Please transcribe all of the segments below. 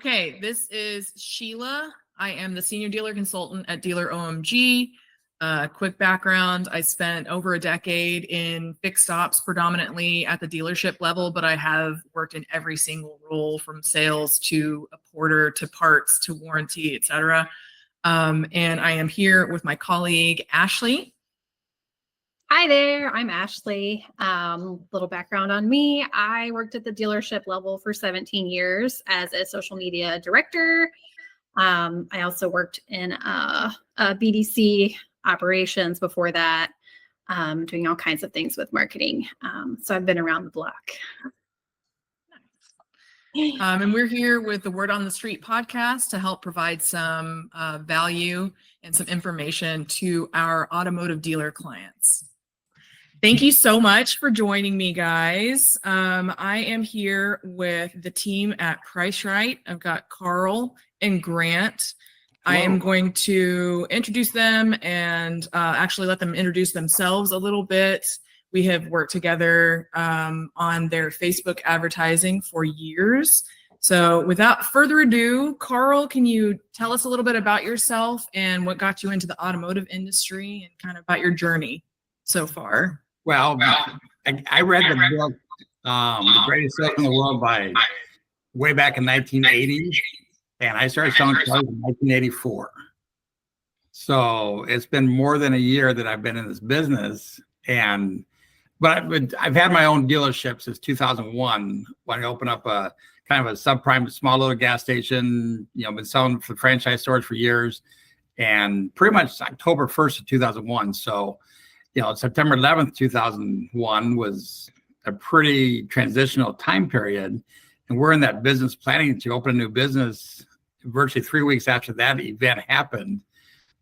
Okay, this is Sheila. I am the senior dealer consultant at Dealer OMG. Quick background, I spent over a decade in fixed ops, predominantly at the dealership level, but I have worked in every single role from sales to a porter to parts to warranty, etc. And I am here with my colleague, Ashley. Hi there, I'm Ashley. Little background on me. I worked at the dealership level for 17 years as a social media director. I also worked in a BDC operations before that, doing all kinds of things with marketing. So I've been around the block. And we're here with the Word on the Street podcast to help provide some value and some information to our automotive dealer clients. Thank you so much for joining me, guys. I am here with the team at Price Right. I've got Karl and Grant. Hello. I am going to introduce them and actually let them introduce themselves a little bit. We have worked together on their Facebook advertising for years. So without further ado, Karl, can you tell us a little bit about yourself and what got you into the automotive industry and kind of about your journey so far? Well, I read the book, The Greatest Salesman in the World, by way back in 1980, and I started selling cars in 1984. So it's been more than a year that I've been in this business, but I've had my own dealership since 2001 when I opened up a kind of a subprime, small little gas station. Been selling for franchise stores for years, and pretty much October 1st of 2001. So. September 11th, 2001 was a pretty transitional time period. And we're in that business planning to open a new business. Virtually 3 weeks after that event happened,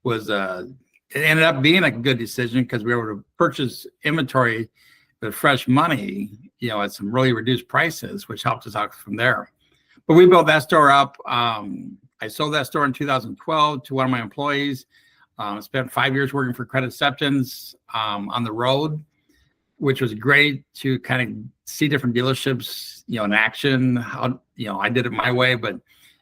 it ended up being a good decision because we were able to purchase inventory with fresh money, at some really reduced prices, which helped us out from there. But we built that store up. I sold that store in 2012 to one of my employees. Spent 5 years working for Credit Acceptance on the road, which was great to kind of see different dealerships, in action. How, I did it my way, but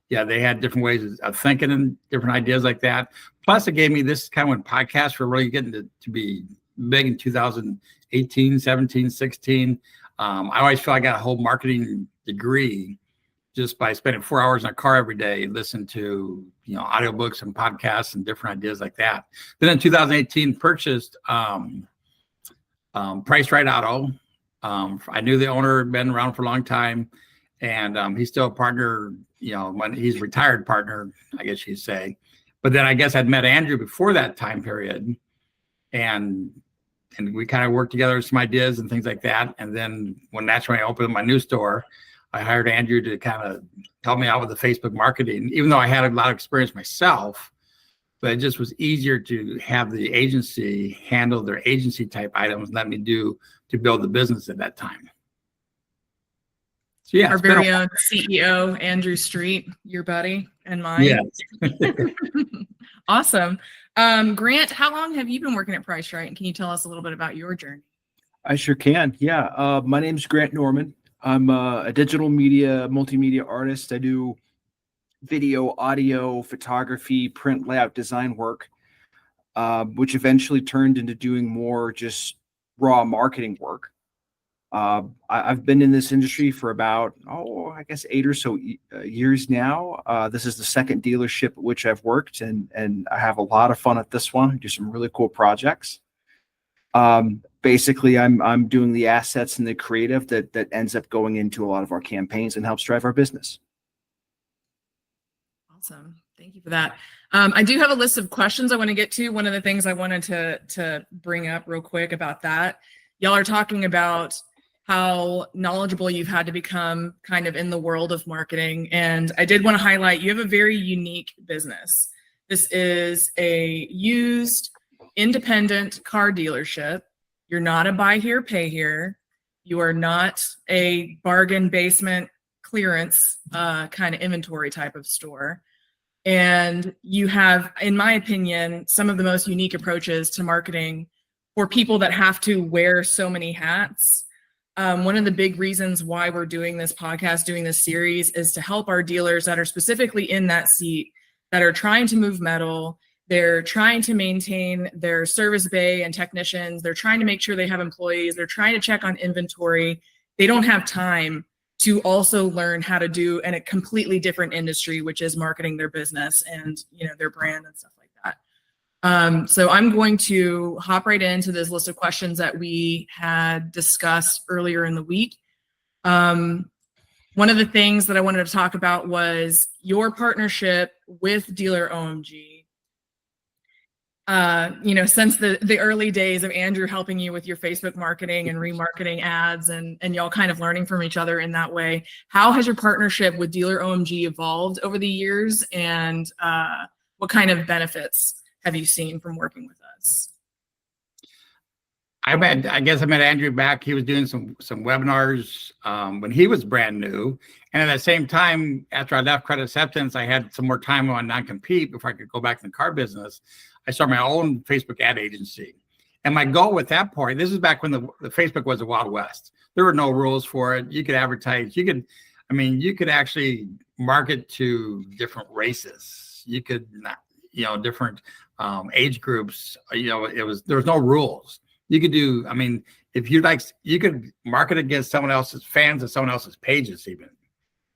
yeah, they had different ways of thinking and different ideas like that. Plus, it gave me this kind of when podcasts were really getting to be big in 2018, 17, 16. I always feel I got a whole marketing degree just by spending 4 hours in a car every day, listening to, audiobooks and podcasts and different ideas like that. Then in 2018, purchased Price Right Auto. I knew the owner, had been around for a long time, and he's still a partner, when he's retired partner, I guess you'd say. But then I guess I'd met Andrew before that time period, and we kind of worked together some ideas and things like that. And then when I opened my new store, I hired Andrew to kind of help me out with the Facebook marketing, even though I had a lot of experience myself, but it just was easier to have the agency handle their agency type items and let me to build the business at that time. So yeah. Our very own CEO, Andrew Street, your buddy and mine. Yes. Awesome. Grant, how long have you been working at Price Right? And can you tell us a little bit about your journey? I sure can. Yeah. My name's Grant Norman. I'm a digital media, multimedia artist. I do video, audio, photography, print layout design work, which eventually turned into doing more just raw marketing work. I've been in this industry for about, I guess 8 or so years now. This is the second dealership at which I've worked, and I have a lot of fun at this one. I do some really cool projects. Basically, I'm doing the assets and the creative that ends up going into a lot of our campaigns and helps drive our business. Awesome. Thank you for that. I do have a list of questions I want to get to. One of the things I wanted to bring up real quick about that, y'all are talking about how knowledgeable you've had to become kind of in the world of marketing. And I did want to highlight, you have a very unique business. This is a used independent car dealership. You're not a buy here, pay here. You are not a bargain basement clearance kind of inventory type of store. And you have, in my opinion, some of the most unique approaches to marketing for people that have to wear so many hats. One of the big reasons why we're doing this podcast, doing this series, is to help our dealers that are specifically in that seat, that are trying to move metal. They're trying to maintain their service bay and technicians. They're trying to make sure they have employees. They're trying to check on inventory. They don't have time to also learn how to do in a completely different industry, which is marketing their business and, you know, their brand and stuff like that. So I'm going to hop right into this list of questions that we had discussed earlier in the week. One of the things that I wanted to talk about was your partnership with Dealer OMG. You know, since the early days of Andrew helping you with your Facebook marketing and remarketing ads and y'all kind of learning from each other in that way, how has your partnership with Dealer OMG evolved over the years, and what kind of benefits have you seen from working with us? I met Andrew back. He was doing some webinars when he was brand new. And at the same time, after I left Credit Acceptance, I had some more time on non-compete before I could go back in the car business. I started my own Facebook ad agency. And my goal at that point, this is back when the Facebook was the Wild West. There were no rules for it. You could advertise. You could actually market to different races. You could, different age groups. There was no rules. You could do, if you like, you could market against someone else's fans and someone else's pages even.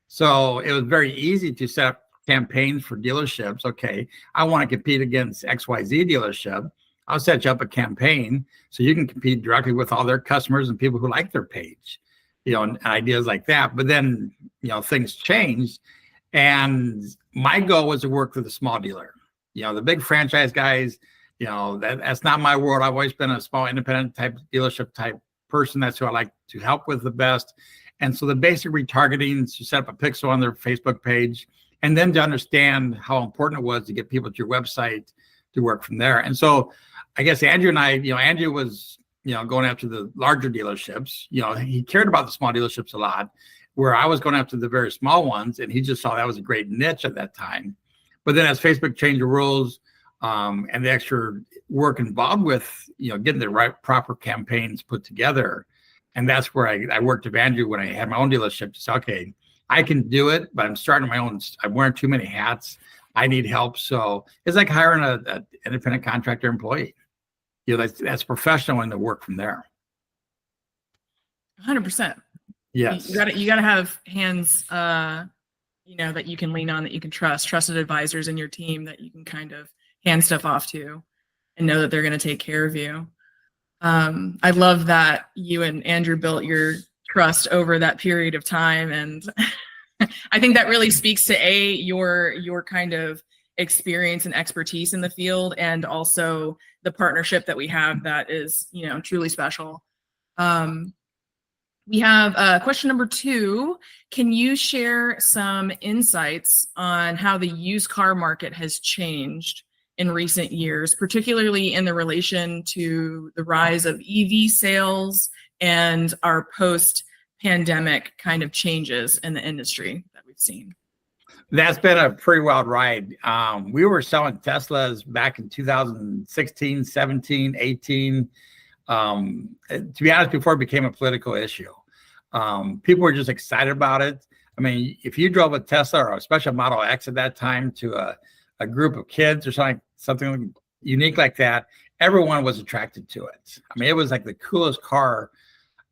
So it was very easy to set up campaigns for dealerships. Okay, I want to compete against XYZ dealership. I'll set you up a campaign so you can compete directly with all their customers and people who like their page, and ideas like that. But then, things changed. And my goal was to work with a small dealer. The big franchise guys, that's not my world. I've always been a small independent type dealership type person. That's who I like to help with the best. And so the basic retargeting is to set up a pixel on their Facebook page, and then to understand how important it was to get people to your website to work from there. And so I guess Andrew and I, Andrew was, going after the larger dealerships. He cared about the small dealerships a lot, where I was going after the very small ones. And he just saw that was a great niche at that time. But then as Facebook changed the rules and the extra work involved with, getting the right proper campaigns put together. And that's where I worked with Andrew when I had my own dealership to say, okay, I can do it, but I'm starting my own. I'm wearing too many hats. I need help. So it's like hiring an independent contractor employee. That's professional, and to work from there. 100%. Yes. You gotta have hands, that you can lean on, that you can trust, trusted advisors in your team that you can kind of hand stuff off to and know that they're going to take care of you. I love that you and Andrew built your trust over that period of time. And I think that really speaks to your kind of experience and expertise in the field, and also the partnership that we have that is, truly special. We have question number 2. Can you share some insights on how the used car market has changed in recent years, particularly in the relation to the rise of EV sales and our post-pandemic kind of changes in the industry that we've seen? That's been a pretty wild ride. We were selling Teslas back in 2016, 17, 18. To be honest, before it became a political issue. People were just excited about it. If you drove a Tesla, or especially a Model X at that time, to a group of kids or something unique like that, everyone was attracted to it. It was like the coolest car,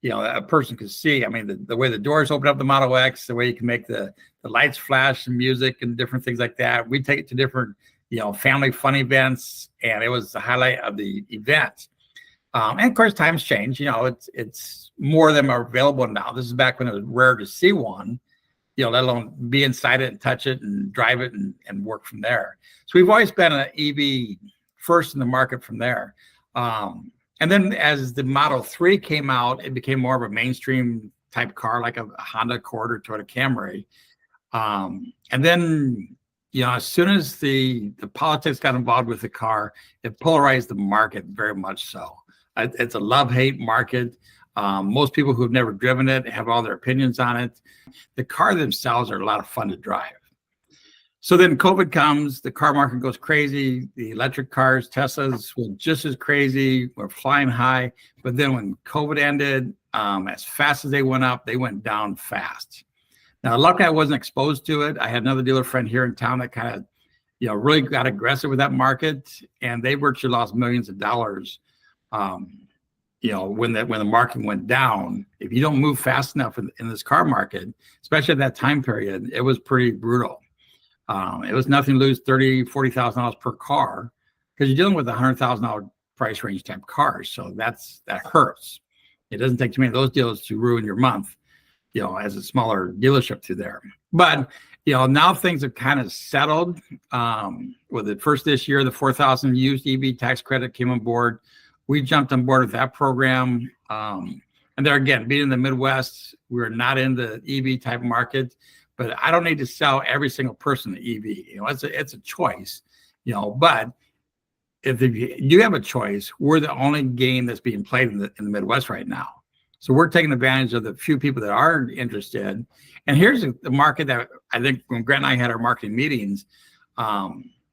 a person could see. The way the doors open up the Model X, the way you can make the lights flash and music and different things like that. We take it to different, family fun events, and it was the highlight of the event. And of course, times change. It's more of them are available now. This is back when it was rare to see one, let alone be inside it and touch it and drive it and work from there. So we've always been an EV first in the market from there. And then as the Model 3 came out, it became more of a mainstream type car, like a Honda Accord or Toyota Camry. And then, as soon as the politics got involved with the car, it polarized the market very much so. It's a love-hate market. Most people who've never driven it have all their opinions on it. The car themselves are a lot of fun to drive. So then COVID comes, the car market goes crazy. The electric cars, Teslas, were just as crazy. We're flying high. But then when COVID ended, As fast as they went down fast. Now, luckily, I wasn't exposed to it. I had another dealer friend here in town that kind of, really got aggressive with that market, and they virtually lost millions of dollars. When the market went down, if you don't move fast enough in this car market, especially at that time period, it was pretty brutal. It was nothing to lose $30,000, $40,000 per car because you're dealing with $100,000 price range type cars. So that hurts. It doesn't take too many of those deals to ruin your month, as a smaller dealership through there. But, now things have kind of settled. With it first this year, the 4,000 used EV tax credit came on board. We jumped on board with that program. And there again, being in the Midwest, we're not in the EV type market, but I don't need to sell every single person the EV. It's a choice, but if you have a choice, we're the only game that's being played in the Midwest right now. So we're taking advantage of the few people that are interested. And here's the market that I think when Grant and I had our marketing meetings,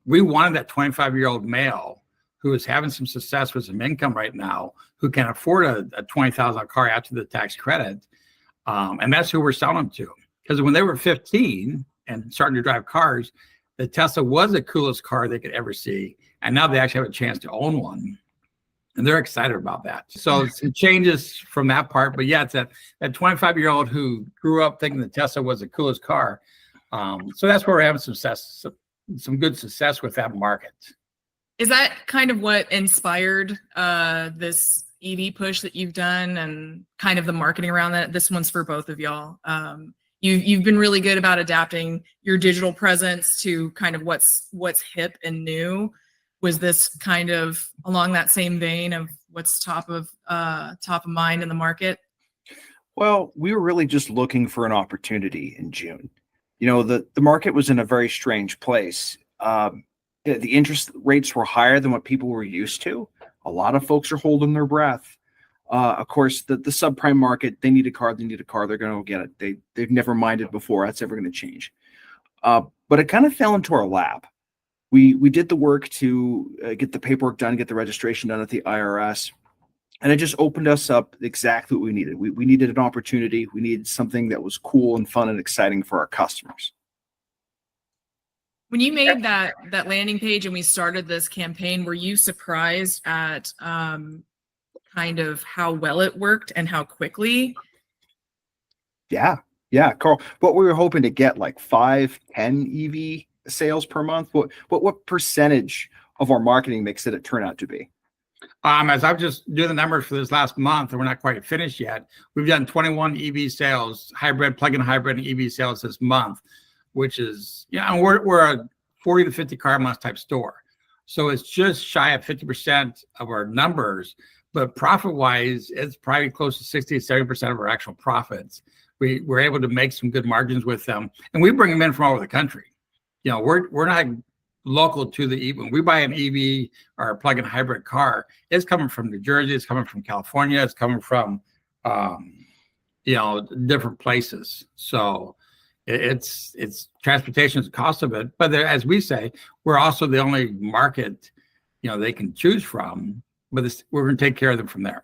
we wanted that 25-year-old male who is having some success with some income right now, who can afford a $20,000 car after the tax credit. And that's who we're selling to. Because when they were 15 and starting to drive cars, the Tesla was the coolest car they could ever see. And now they actually have a chance to own one. And they're excited about that. So some changes from that part. But yeah, it's that 25-year-old who grew up thinking the Tesla was the coolest car. So that's where we're having some good success with that market. Is that kind of what inspired this EV push that you've done and kind of the marketing around that? This one's for both of y'all. You've been really good about adapting your digital presence to kind of what's hip and new. Was this kind of along that same vein of what's top of mind in the market? Well, we were really just looking for an opportunity in June. The market was in a very strange place. The interest rates were higher than what people were used to. A lot of folks are holding their breath. Of course, the subprime market, they need a car, they're going to go get it. They've never minded before. That's never going to change. But it kind of fell into our lap. We did the work to get the paperwork done, get the registration done at the IRS. And it just opened us up exactly what we needed. We needed an opportunity. We needed something that was cool and fun and exciting for our customers. When you made that landing page and we started this campaign, were you surprised at kind of how well it worked and how quickly? Yeah, Carl. What we were hoping to get, like 5, 10 EV sales per month. What percentage of our marketing mix did it turn out to be? As I'm just doing the numbers for this last month, and we're not quite finished yet, we've done 21 EV sales, plug-in hybrid and EV sales this month, which is, we're a 40 to 50 car a month type store. So it's just shy of 50% of our numbers, but profit-wise, it's probably close to 60 to 70% of our actual profits. We're able to make some good margins with them, and we bring them in from all over the country. We're not local to the EV. When we buy an EV or a plug-in hybrid car, it's coming from New Jersey, it's coming from California, it's coming from different places. So it's transportation is the cost of it. But as we say, we're also the only market they can choose from. But we're going to take care of them from there.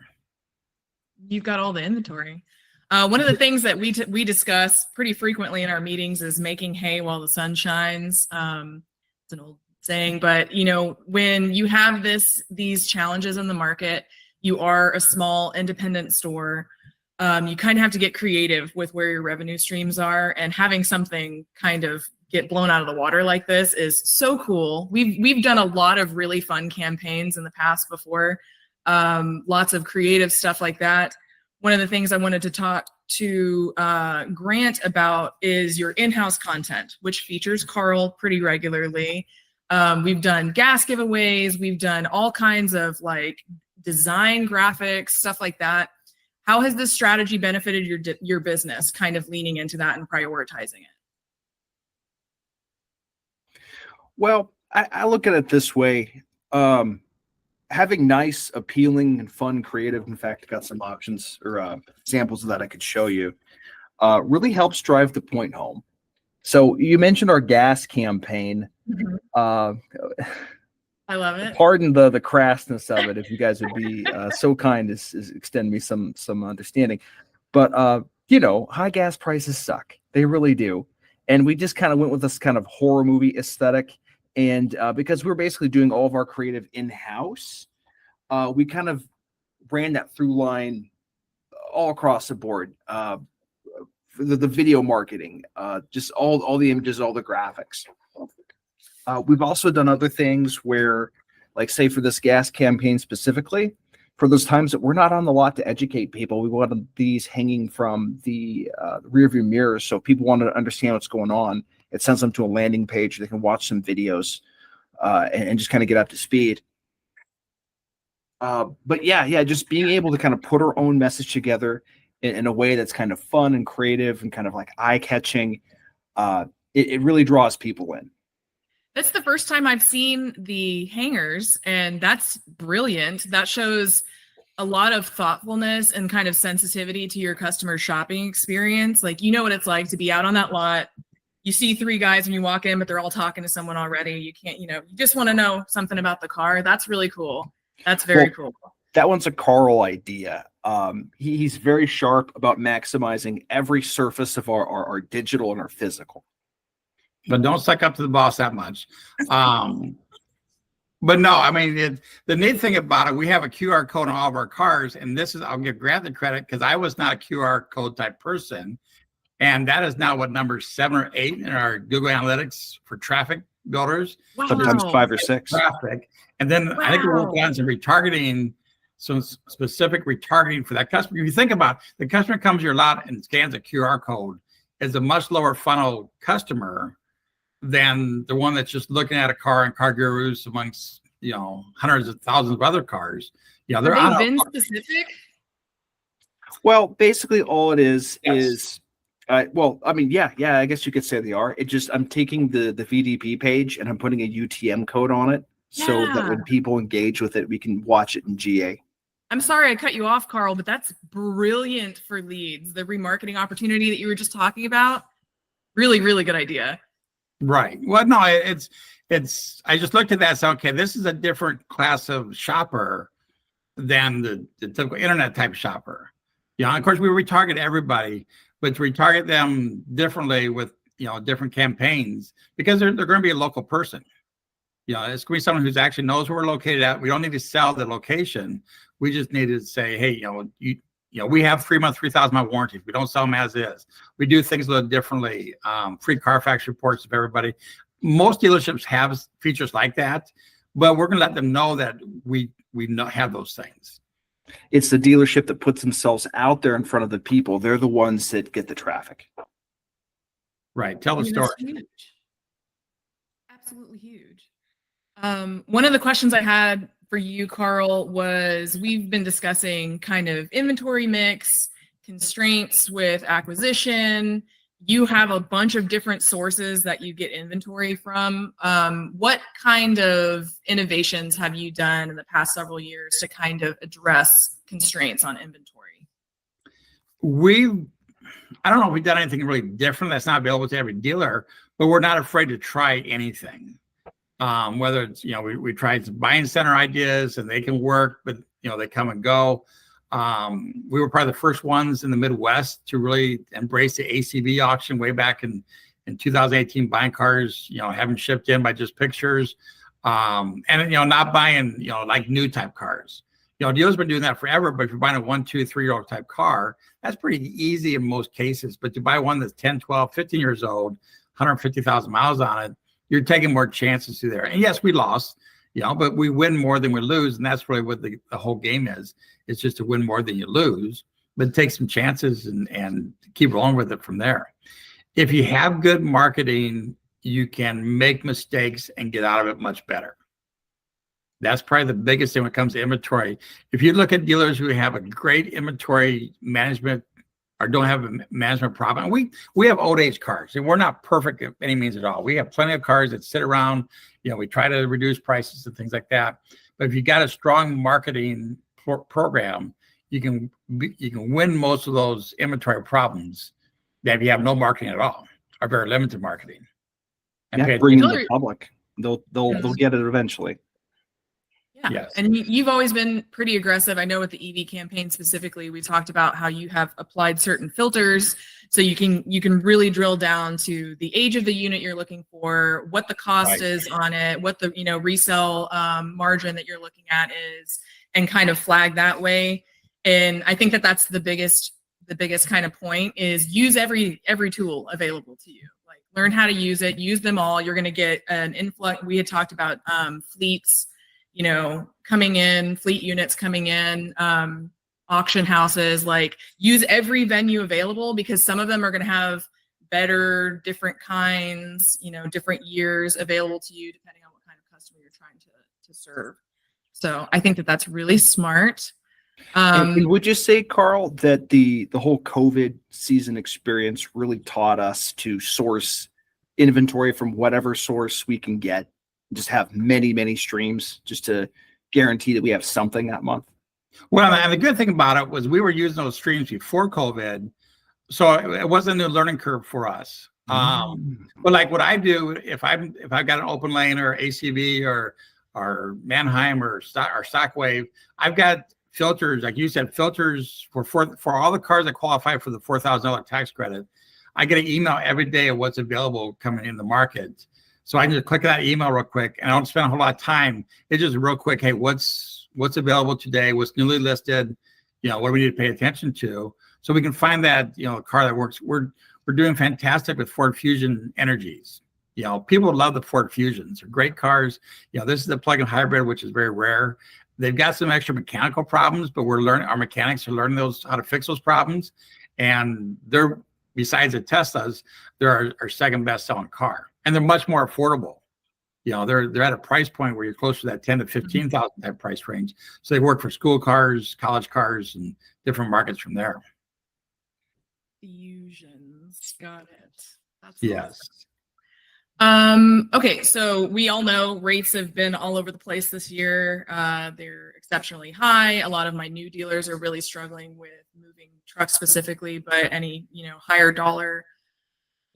You've got all the inventory. One of the things that we discuss pretty frequently in our meetings is making hay while the sun shines. It's an old saying, but when you have these challenges in the market, you are a small independent store. You kind of have to get creative with where your revenue streams are, and having something kind of get blown out of the water like this is so cool. We've done a lot of really fun campaigns in the past before, lots of creative stuff like that. One of the things I wanted to talk to Grant about is your in-house content, which features Karl pretty regularly. We've done gas giveaways. We've done all kinds of like design graphics, stuff like that. How has this strategy benefited your business, kind of leaning into that and prioritizing it? Well, I look at it this way. Having nice, appealing, and fun, creative, in fact, I got some options or examples of that I could show you, really helps drive the point home. So you mentioned our gas campaign. Mm-hmm. I love it. Pardon the crassness of it, if you guys would be so kind as extend me some understanding. But you know, high gas prices suck. They really do. And we just kind of went with this kind of horror movie aesthetic. And because we're basically doing all of our creative in-house, we kind of ran that through line all across the board. The video marketing, just all the images, all the graphics. We've also done other things where, like, say for this gas campaign specifically, for those times that we're not on the lot to educate people, we wanted these hanging from the rear view mirrors. So if people want to understand what's going on, it sends them to a landing page. They can watch some videos and just kind of get up to speed. But yeah, just being able to kind of put our own message together in a way that's kind of fun and creative and kind of like eye-catching, it really draws people in. That's the first time I've seen the hangers, and that's brilliant. That shows a lot of thoughtfulness and kind of sensitivity to your customer shopping experience. Like, you know what it's like to be out on that lot. You see 3 guys when you walk in, but they're all talking to someone already. You can't, you just want to know something about the car. That's really cool. That's very cool. That one's a Karl idea. He's very sharp about maximizing every surface of our digital and our physical. But don't suck up to the boss that much. But no, I mean, the neat thing about it, we have a QR code on all of our cars. And this is, I'll give Grant the credit because I was not a QR code type person. And that is now what, number 7 or 8 in our Google Analytics for traffic builders. Wow. Sometimes 5 or 6. Traffic. And then I think we're working on some retargeting, some specific retargeting for that customer. If you think about it, the customer comes to your lot and scans a QR code, is a much lower funnel customer than the one that's just looking at a car and car gurus amongst, hundreds of thousands of other cars. They're Are they VIN specific? Well, basically all it is, well, I mean, yeah, I guess you could say they are. I'm taking the VDP page and I'm putting a UTM code on it so that when people engage with it, we can watch it in GA. I'm sorry I cut you off, Karl, but that's brilliant for leads. The remarketing opportunity that you were just talking about, really, really good idea. Right. Well, no, it's, I just looked at that and said, okay, this is a different class of shopper than the typical internet type shopper. Of course, we retarget everybody, but to retarget them differently with, different campaigns, because they're going to be a local person. It's going to be someone who's actually knows where we're located at. We don't need to sell the location. We just need to say, hey, we have 3-month, 3,000-mile warranties. We don't sell them as is. We do things a little differently. Free Carfax reports of everybody. Most dealerships have features like that, but we're going to let them know that we not have those things. It's the dealership that puts themselves out there in front of the people. They're the ones that get the traffic. Right. Tell the story. Huge. Absolutely huge. One of the questions I had for you, Karl, was we've been discussing kind of inventory mix, constraints with acquisition. You have a bunch of different sources that you get inventory from. What kind of innovations have you done in the past several years to kind of address constraints on inventory? I don't know if we've done anything really different that's not available to every dealer, but we're not afraid to try anything. Whether it's, we tried some buying center ideas and they can work, but, they come and go. We were probably the first ones in the Midwest to really embrace the ACV auction way back in 2018, buying cars, having shipped in by just pictures, and, not buying, like new type cars. Dealers been doing that forever, but if you're buying a 1, 2, 3-year-old type car, that's pretty easy in most cases. But to buy one that's 10, 12, 15 years old, 150,000 miles on it, you're taking more chances through there. And yes, we lost, but we win more than we lose. And that's really what the whole game is. It's just to win more than you lose, but take some chances and keep rolling with it from there. If you have good marketing, you can make mistakes and get out of it much better. That's probably the biggest thing when it comes to inventory. If you look at dealers who have a great inventory management or don't have a management problem, we have old age cars and we're not perfect by any means at all. We have plenty of cars that sit around, we try to reduce prices and things like that. But if you got a strong marketing program, you can win most of those inventory problems that if you have no marketing at all or very limited marketing. And bring in the public. They'll get it eventually. Yeah. Yes. And you've always been pretty aggressive. I know with the EV campaign specifically, we talked about how you have applied certain filters so you can really drill down to the age of the unit you're looking for, what the cost Right. is on it, what the resale margin that you're looking at is, and kind of flag that way. And I think that that's the biggest kind of point is use every tool available to you. Like learn how to use it, use them all. You're going to get an influx. We had talked about fleets, coming in, fleet units coming in, auction houses, like use every venue available because some of them are going to have better, different kinds, different years available to you depending on what kind of customer you're trying to serve. So I think that that's really smart. And would you say, Karl, that the whole COVID season experience really taught us to source inventory from whatever source we can get, just have many, many streams just to guarantee that we have something that month? Well, and the good thing about it was we were using those streams before COVID, so it wasn't a new learning curve for us. But like what I do, if I've got an open lane or ACV or Manheim or Stockwave, I've got filters, like you said, filters for all the cars that qualify for the $4,000 tax credit. I get an email every day of what's available coming in the market. So I can just click that email real quick and I don't spend a whole lot of time. It's just real quick. Hey, what's available today? What's newly listed? What do we need to pay attention to? So we can find that, a car that works. We're doing fantastic with Ford Fusion Energies. People love the Ford Fusions. They're great cars. This is the plug-in hybrid, which is very rare. They've got some extra mechanical problems, but our mechanics are learning how to fix those problems. And they're, besides the Teslas, they're our second best selling car. And they're much more affordable. They're at a price point where you're close to that 10 to 15,000 type price range. So they work for school cars, college cars, and different markets from there. Fusions, got it. That's yes. Awesome. Okay, so we all know rates have been all over the place this year. They're exceptionally high. A lot of my new dealers are really struggling with moving trucks specifically, but any higher dollar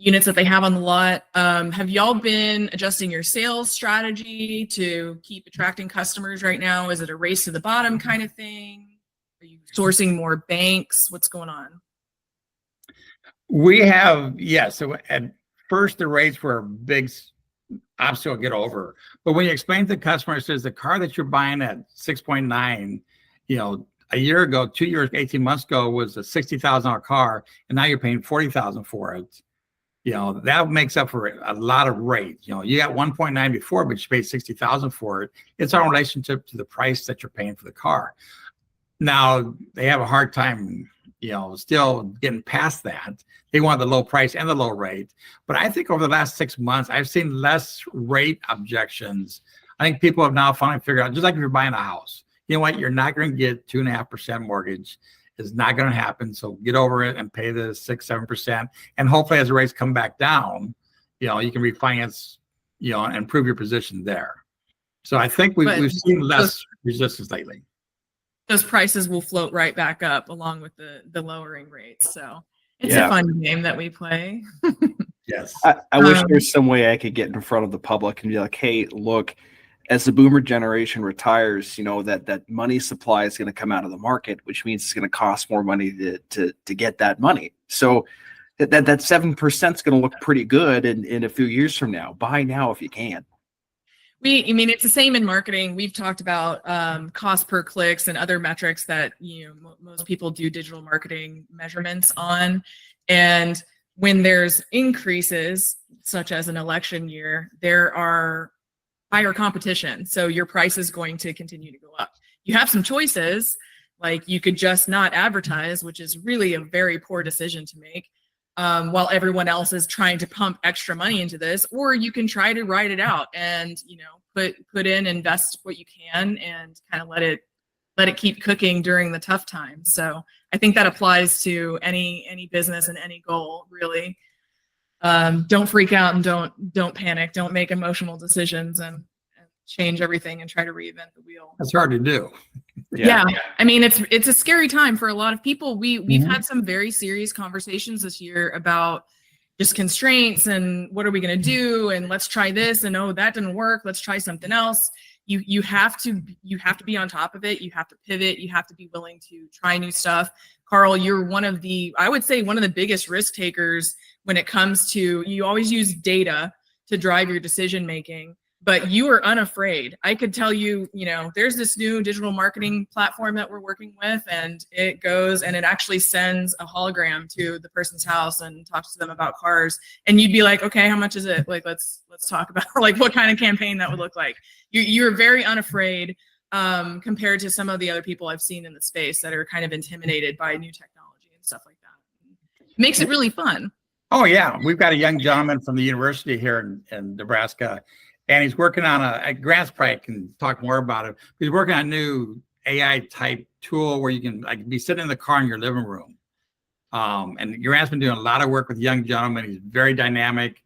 units that they have on the lot. Have y'all been adjusting your sales strategy to keep attracting customers right now? Is it a race to the bottom kind of thing? Are you sourcing more banks? What's going on? We have, yes. So at first, the rates were a big obstacle to get over. But when you explain to the customer, it says the car that you're buying at 6.9, a year ago, 2 years, 18 months ago was a $60,000 car, and now you're paying $40,000 for it. That makes up for a lot of rate. You got 1.9 before, but you paid $60,000 for it. It's our relationship to the price that you're paying for the car. Now they have a hard time, still getting past that. They want the low price and the low rate. But I think over the last 6 months, I've seen less rate objections. I think people have now finally figured out, just like if you're buying a house, you know what, you're not going to get 2.5% mortgage. It's not going to happen. So get over it and pay the 6-7%. And hopefully as the rates come back down, you can refinance, and improve your position there. So I think we've seen less resistance lately. Those prices will float right back up along with the lowering rates. So it's a fun game that we play. Yes. I wish there's some way I could get in front of the public and be like, hey, look, as the boomer generation retires, that money supply is going to come out of the market, which means it's going to cost more money to get that money. So that 7% is going to look pretty good in a few years from now. Buy now if you can. It's the same in marketing. We've talked about cost per clicks and other metrics that most people do digital marketing measurements on. And when there's increases, such as an election year, there are higher competition. So your price is going to continue to go up. You have some choices, like you could just not advertise, which is really a very poor decision to make, while everyone else is trying to pump extra money into this, or you can try to ride it out and, put in, invest what you can and kind of let it keep cooking during the tough times. So I think that applies to any business and any goal, really. Don't freak out and don't panic. Don't make emotional decisions and change everything and try to reinvent the wheel. That's hard to do. Yeah. It's a scary time for a lot of people. We've had some very serious conversations this year about just constraints and what are we going to do? And let's try this. And oh, that didn't work. Let's try something else. you have to be on top of it. You have to pivot. You have to be willing to try new stuff. Karl, you're I would say one of the biggest risk takers when it comes to, you always use data to drive your decision making, but you are unafraid. I could tell you, there's this new digital marketing platform that we're working with, and it goes and it actually sends a hologram to the person's house and talks to them about cars. And you'd be like, okay, how much is it? Like, let's talk about like what kind of campaign that would look like. You're very unafraid compared to some of the other people I've seen in the space that are kind of intimidated by new technology and stuff like that. Makes it really fun. Oh yeah, we've got a young gentleman from the university here in Nebraska, and he's working on Grant's probably can talk more about it. He's working on a new AI type tool where you can like be sitting in the car in your living room. And Grant's been doing a lot of work with young gentlemen. He's very dynamic,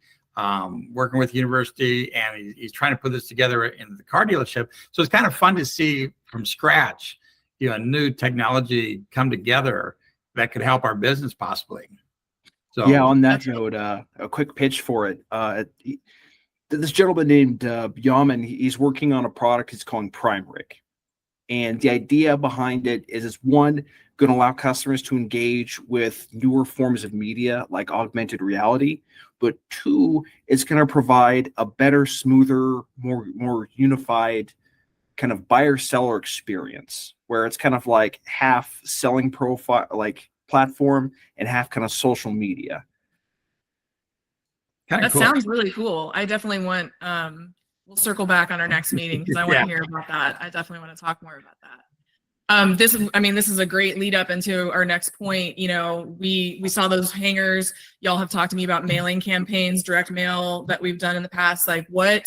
working with university, and he's trying to put this together in the car dealership. So it's kind of fun to see from scratch, new technology come together that could help our business possibly. So yeah, on that note, a quick pitch for it. This gentleman named Yaman, he's working on a product he's calling Prime Rig. And the idea behind it is it's one, going to allow customers to engage with newer forms of media like augmented reality. But two, it's going to provide a better, smoother, more unified kind of buyer-seller experience where it's kind of like half selling profile, like platform, and half kind of social media. That cool. Sounds really cool. I definitely want, we'll circle back on our next meeting because I want to hear about that. I definitely want to talk more about that. This is a great lead up into our next point. We saw those hangers. Y'all have talked to me about mailing campaigns, direct mail that we've done in the past. Like what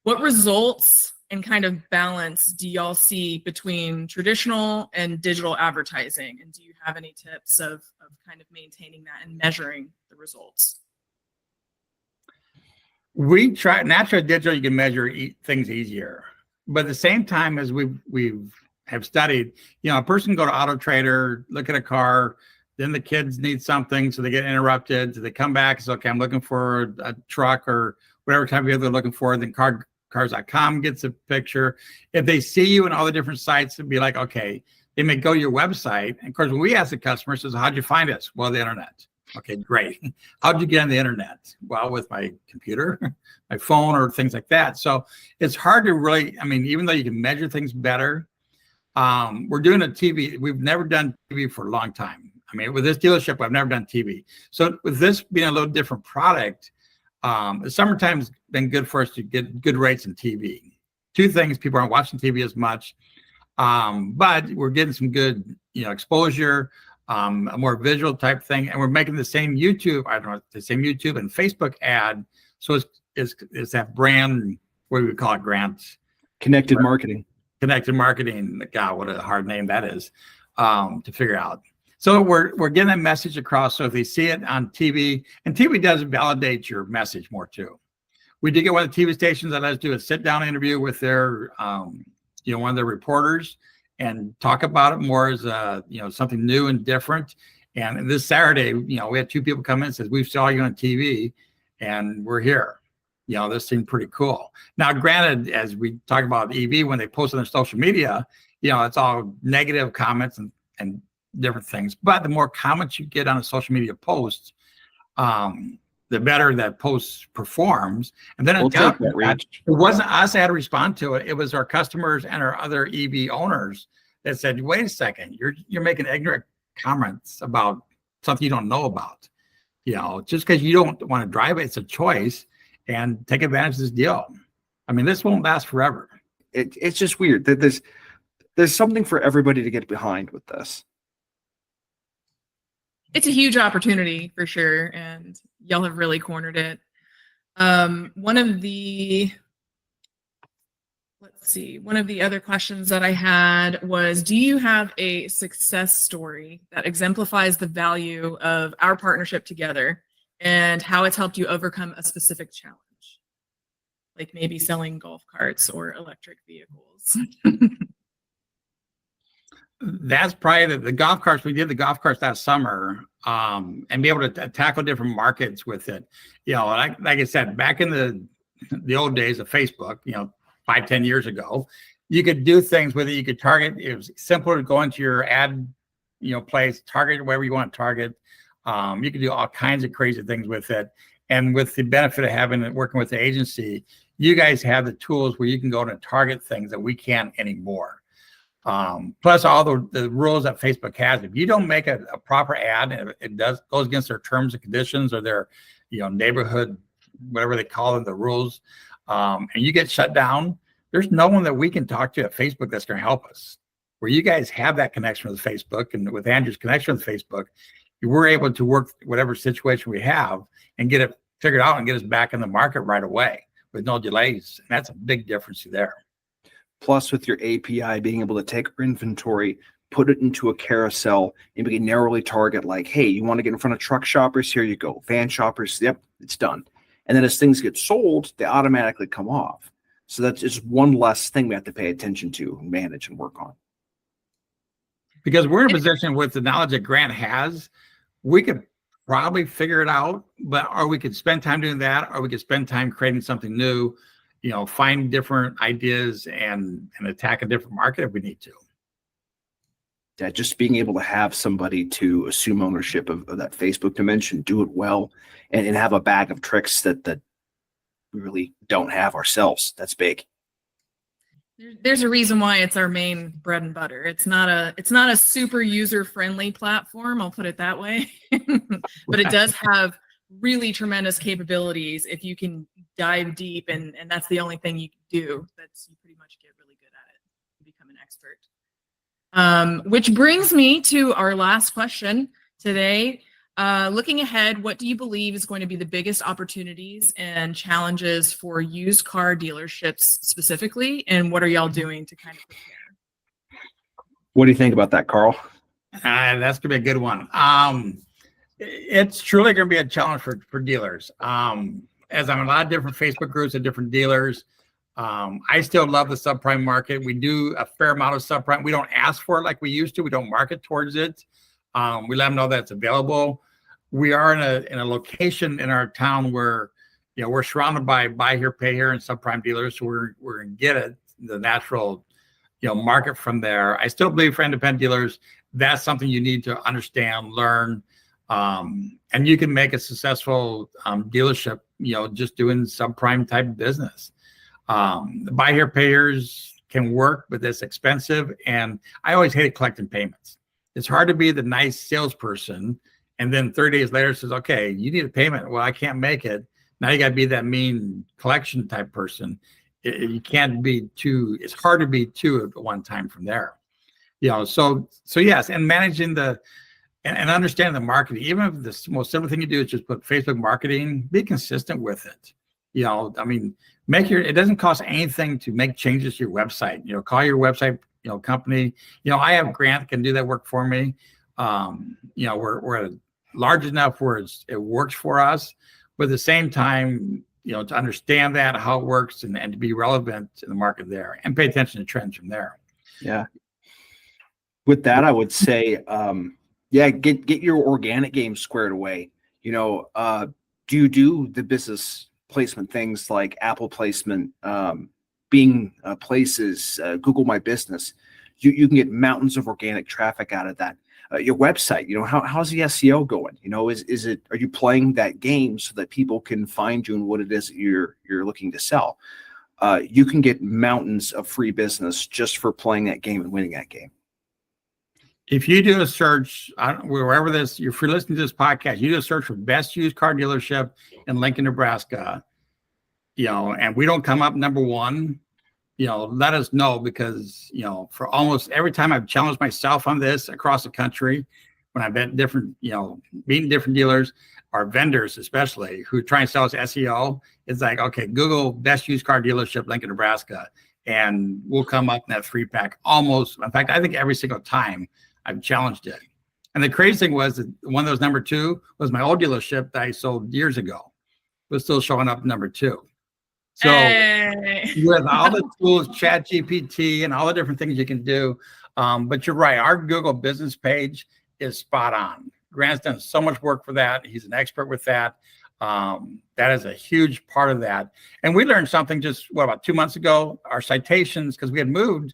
results and kind of balance do y'all see between traditional and digital advertising? And do you have any tips of kind of maintaining that and measuring the results? We try natural digital, you can measure things easier. But at the same time as we have studied, a person go to Auto Trader, look at a car, then the kids need something, so they get interrupted. So they come back and say, okay, I'm looking for a truck or whatever type of vehicle they're looking for. Then cars.com gets a picture. If they see you in all the different sites, it'd be like, okay, they may go to your website. And of course, when we ask the customer, says, how'd you find us? Well, the internet. Okay, great. How'd you get on the internet? Well, with my computer, my phone, or things like that. So it's hard to really, even though you can measure things better, we're doing a TV. We've never done TV for a long time. With this dealership, I've never done TV. So with this being a little different product, the summertime's been good for us to get good rates in TV. Two things, people aren't watching TV as much, but we're getting some good, exposure, a more visual type thing, and we're making the same YouTube, and Facebook ad. So it's that brand, what do we call it, Grant? Connected marketing. Connected marketing. God, what a hard name that is to figure out. So we're getting that message across. So if they see it on TV, and TV does validate your message more too. We did get one of the TV stations that let us do a sit-down interview with their, one of their reporters and talk about it more as something new and different. And this Saturday, we had two people come in and says, we saw you on TV and we're here. This seemed pretty cool. Now, granted, as we talk about EV, when they post on their social media, it's all negative comments and different things. But the more comments you get on a social media post, the better that post performs. And then it wasn't us that had to respond to it. It was our customers and our other EV owners that said, wait a second, you're making ignorant comments about something you don't know about. Just because you don't want to drive it, it's a choice, and take advantage of this deal. This won't last forever. It's just weird that there's something for everybody to get behind with this. It's a huge opportunity for sure, and y'all have really cornered it. One of the other questions that I had was, do you have a success story that exemplifies the value of our partnership together and how it's helped you overcome a specific challenge? Like maybe selling golf carts or electric vehicles. That's probably the golf carts. We did the golf carts that summer, and be able to tackle different markets with it. Like I said, back in the the old days of Facebook, 5-10 years ago, you could do things with it. You could target. It was simpler to go into your ad, place, target wherever you want to target. You can do all kinds of crazy things with it. And with the benefit of having it working with the agency, you guys have the tools where you can go and target things that we can't anymore. Plus all the rules that Facebook has. If you don't make a proper ad, and it goes against their terms and conditions or their, neighborhood, whatever they call them, the rules, and you get shut down, there's no one that we can talk to at Facebook that's going to help us. Where you guys have that connection with Facebook, and with Andrew's connection with Facebook, we're able to work whatever situation we have and get it figured out and get us back in the market right away with no delays. And that's a big difference there. Plus, with your API being able to take our inventory, put it into a carousel, and we can narrowly target like, hey, you want to get in front of truck shoppers? Here you go. Van shoppers, yep, it's done. And then as things get sold, they automatically come off. So that's just one less thing we have to pay attention to, manage, and work on. Because we're in a position with the knowledge that Grant has, we could probably figure it out, or we could spend time doing that, or we could spend time creating something new, find different ideas and attack a different market if we need to. Yeah, just being able to have somebody to assume ownership of that Facebook dimension, do it well, and have a bag of tricks that we really don't have ourselves. That's big. There's a reason why it's our main bread and butter. It's not a super user-friendly platform, I'll put it that way. But it does have really tremendous capabilities if you can dive deep, and that's the only thing you can do. You pretty much get really good at it and become an expert. Which brings me to our last question today. Looking ahead, what do you believe is going to be the biggest opportunities and challenges for used car dealerships specifically, and what are y'all doing to kind of prepare? What do you think about that, Carl? That's gonna be a good one. It's truly gonna be a challenge for dealers. As I'm in a lot of different Facebook groups and different dealers, I still love the subprime market. We do a fair amount of subprime. We don't ask for it like we used to. We don't market towards it. We let them know that it's available. We are in a location in our town where, we're surrounded by buy here, pay here, and subprime dealers. So we're going to get it, the natural, market from there. I still believe for independent dealers, that's something you need to understand, learn, and you can make a successful dealership, just doing subprime type business. The buy here, payers can work, but it's expensive. And I always hated collecting payments. It's hard to be the nice salesperson and then 30 days later says, okay, you need a payment. Well, I can't make it. Now you got to be that mean collection type person. You can't be too, it's hard to be two at one time from there. So yes, and managing and understanding the marketing, even if the most simple thing you do is just put Facebook marketing, be consistent with it. It doesn't cost anything to make changes to your website. Call your website company. I have Grant that can do that work for me. We're large enough where it works for us, but at the same time, to understand that, how it works, and to be relevant in the market there and pay attention to trends from there. Yeah. With that, I would say, get your organic game squared away. Do you do the business placement things like Apple placement, Bing places, Google My Business? You can get mountains of organic traffic out of that. Your website, how's the SEO going? Are you playing that game so that people can find you and what it is that you're looking to sell? You can get mountains of free business just for playing that game and winning that game. If you do a search, wherever if you're listening to this podcast, you do a search for best used car dealership in Lincoln, Nebraska, and we don't come up number one, let us know, because, for almost every time I've challenged myself on this across the country, when I've been meeting different dealers or vendors, especially who try and sell us SEO, it's like, okay, Google best used car dealership, Lincoln, Nebraska, and we'll come up in that 3-pack almost. In fact, I think every single time I've challenged it. And the crazy thing was that one that was number 2 was my old dealership that I sold years ago, was still showing up number 2. So with all the tools, ChatGPT and all the different things you can do, but you're right, our Google business page is spot on. Grant's done so much work for that. He's an expert with that. That is a huge part of that. And we learned something just about 2 months ago. Our citations, because we had moved,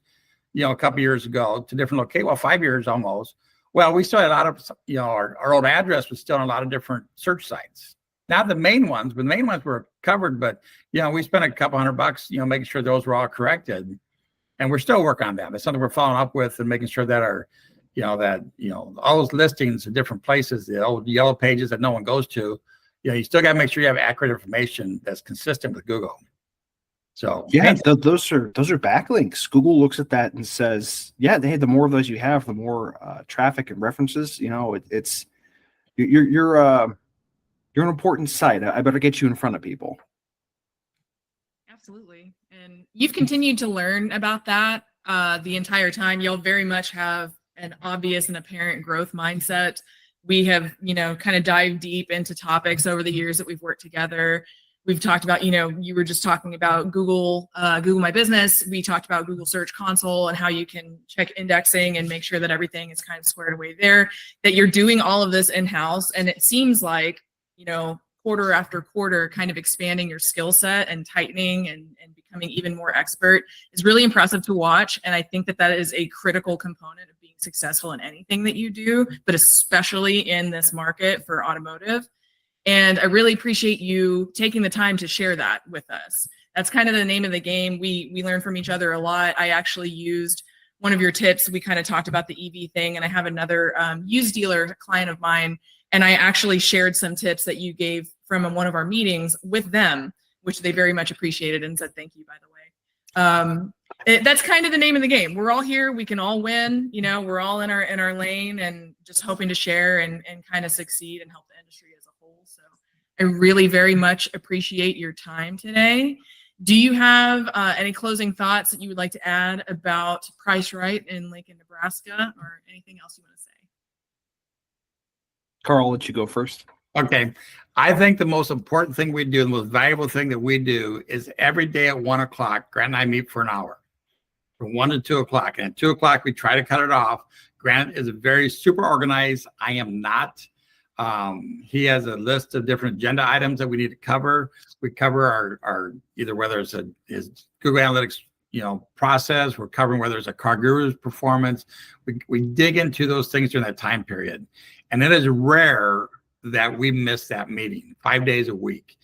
a couple years ago to different locations. Well, 5 years almost. Well, we still had a lot of, our old address was still on a lot of different search sites. Not the main ones, but the main ones were covered. But we spent a couple $100, making sure those were all corrected. And we're still working on that. That's something we're following up with and making sure that all those listings in different places, the old yellow pages that no one goes to, you still got to make sure you have accurate information that's consistent with Google. So yeah, those are backlinks. Google looks at that and says, yeah, the more of those you have, the more traffic and references. It's you're an important site. I better get you in front of people. Absolutely. And you've continued to learn about that the entire time. You'll very much have an obvious and apparent growth mindset. We have, kind of dived deep into topics over the years that we've worked together. We've talked about, you were just talking about Google My Business. We talked about Google Search Console and how you can check indexing and make sure that everything is kind of squared away there, that you're doing all of this in-house. And it seems like, quarter after quarter, kind of expanding your skill set and tightening and becoming even more expert is really impressive to watch. And I think that is a critical component of being successful in anything that you do, but especially in this market for automotive. And I really appreciate you taking the time to share that with us. That's kind of the name of the game. We learn from each other a lot. I actually used one of your tips. We kind of talked about the EV thing, and I have another used dealer client of mine, and I actually shared some tips that you gave from one of our meetings with them, which they very much appreciated and said thank you, by the way. That's kind of the name of the game. We're all here. We can all win. We're all in our lane and just hoping to share and kind of succeed and help the industry as a whole. So I really very much appreciate your time today. Do you have any closing thoughts that you would like to add about Price Right in Lincoln, Nebraska, or anything else you want to say? Karl, I'll let you go first. Okay. I think the most important thing we do, the most valuable thing that we do is every day at 1 o'clock, Grant and I meet for an hour from 1 to 2 o'clock. And at 2 o'clock, we try to cut it off. Grant is very super organized. I am not. He has a list of different agenda items that we need to cover. We cover our either whether it's his Google Analytics, process. We're covering whether it's a Car Guru's performance. We dig into those things during that time period. And it is rare that we miss that meeting 5 days a week.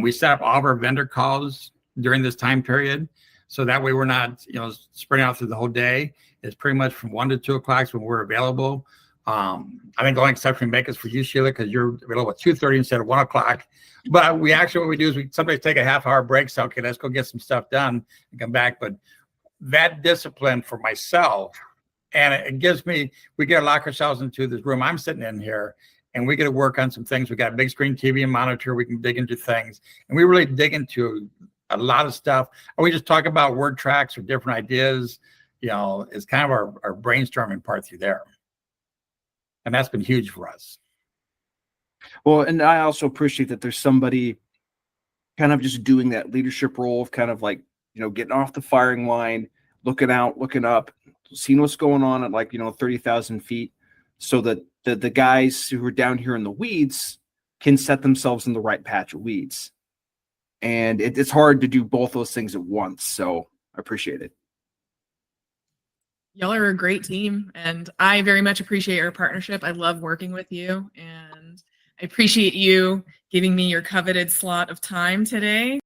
We set up all of our vendor calls during this time period. So that way we're not, spreading out through the whole day. It's pretty much from 1 to 2 o'clock when we're available. I think the only exception we make is for you, Sheila, because you're available at 2:30 instead of 1 o'clock. But what we do is we sometimes take a half-hour break. So, okay, let's go get some stuff done and come back. But that discipline for myself, and it gives me, we get to lock ourselves into this room. I'm sitting in here, and we get to work on some things. We got a big screen TV and monitor. We can dig into things, and we really dig into a lot of stuff. And we just talk about word tracks or different ideas. It's kind of our brainstorming part through there. And that's been huge for us. Well, and I also appreciate that there's somebody kind of just doing that leadership role of kind of like, getting off the firing line, looking out, looking up, seeing what's going on at 30,000 feet, so that the guys who are down here in the weeds can set themselves in the right patch of weeds. And it's hard to do both those things at once. So I appreciate it. Y'all are a great team, and I very much appreciate our partnership. I love working with you, and I appreciate you giving me your coveted slot of time today